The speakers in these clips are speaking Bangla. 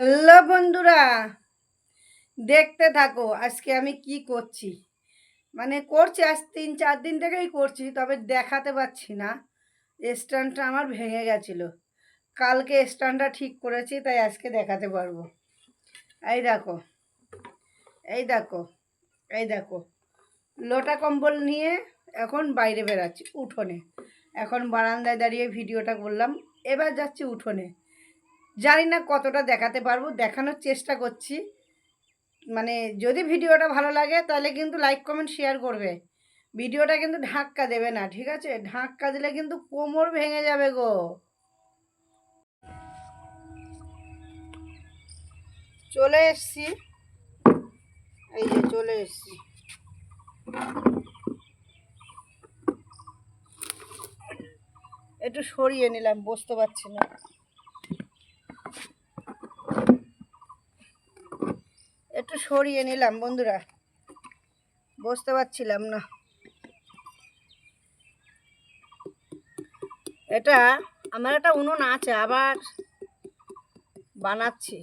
হ্যালো বন্ধুরা, দেখতে থাকো আজকে আমি কি করছি। করছি আজ 3-4 দিন থেকেই করছি, তবে দেখাতে পাচ্ছি না। স্ট্যান্ডটা আমার ভেঙে গেছিলো, কালকে স্ট্যান্ডটা ঠিক করেছি, তাই আজকে দেখাতে পারবো। এই দেখো, এই দেখো, এই দেখো, লোটা কম্বল নিয়ে এখন বাইরে বেরাচ্ছি উঠোনে। এখন বারান্দায় দাঁড়িয়ে ভিডিওটা করলাম, এবার যাচ্ছি উঠোনে। জানি না কতটা দেখাতে পারবো, দেখানোর চেষ্টা করছি। যদি ভিডিওটা ভালো লাগে তাহলে কিন্তু লাইক কমেন্ট শেয়ার করবে। ভিডিওটা কিন্তু ধাক্কা দেবে না, ঠিক আছে? ধাক্কা দিলে কিন্তু কোমর ভেঙে যাবে গো। চলে এসছি, এই যে চলে এসছি। একটু সরিয়ে নিলাম, বসতে পারছি না। একটু সরিয়ে নিলাম বন্ধুরা, বসতে পারছিলাম না। এটা আমার একটা উনুন আছে, আবার বানাচ্ছি।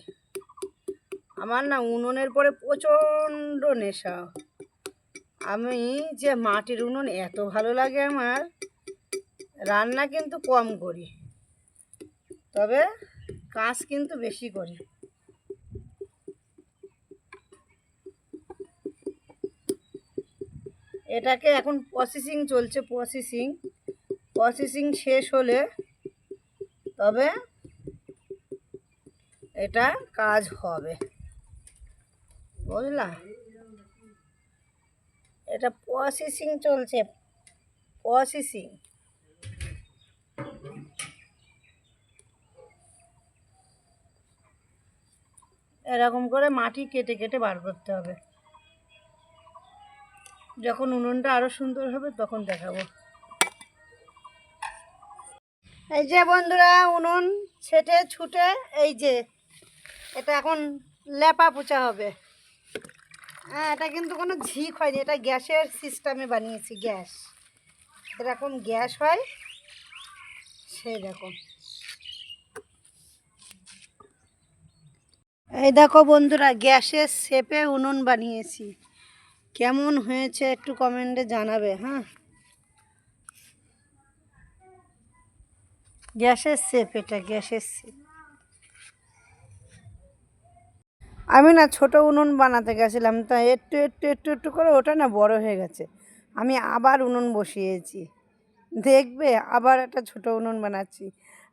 আমার না উনুনের পরে প্রচণ্ড নেশা। আমি যে মাটির উনুন এত ভালো লাগে আমার, রান্না কিন্তু কম করি, তবে কাজ কিন্তু বেশি করি। এটাকে এখন প্রসেসিং চলছে, প্রসেসিং শেষ হলে তবে এটা কাজ হবে, বুঝলা? এটা প্রসেসিং চলছে, প্রসেসিং। এরকম করে মাটি কেটে কেটে বার করতে হবে। যখন উনুনটা আরো সুন্দর হবে তখন দেখাবো। এই যে বন্ধুরা, উনুন ছেটে ছুটে এই যে এটা এখন লেপা পোছা হবে। হ্যাঁ, এটা কিন্তু কোনো ঝিক হয়নি, এটা গ্যাসের সিস্টেমে বানিয়েছি। গ্যাস এরকম গ্যাস হয়, সেই রকম। এই দেখো বন্ধুরা, গ্যাসের শেপে উনুন বানিয়েছি। কেমন হয়েছে একটু কমেন্টে জানাবে। হ্যাঁ, গ্যাসের শেপ, এটা গ্যাসের শেপ। আমি না ছোট উনুন বানাতে গেছিলাম, তাই একটু একটু একটু একটু করে ওটা না বড় হয়ে গেছে। আমি আবার উনুন বসিয়েছি, দেখবে আবার একটা ছোট উনুন বানাচ্ছি।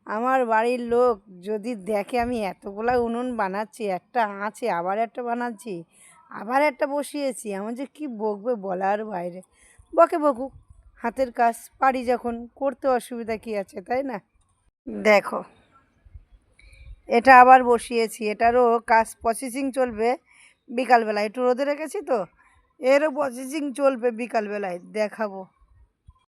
আমার বাড়ির লোক যদি দেখে আমি এতগুলা উনুন বানাচ্ছি, একটা আছে আবার একটা বানাচ্ছি, আবার একটা বসিয়েছি, আমার যে কী বকবে বলার বাইরে। বকে বকুক, হাতের কাজ পারি যখন, করতে অসুবিধা কী আছে, তাই না? দেখো, এটা আবার বসিয়েছি, এটারও কাজ প্রসেসিং চলবে বিকালবেলায়। একটু রোদে রেখেছি তো, এরও প্রসেসিং চলবে বিকালবেলায়, দেখাবো।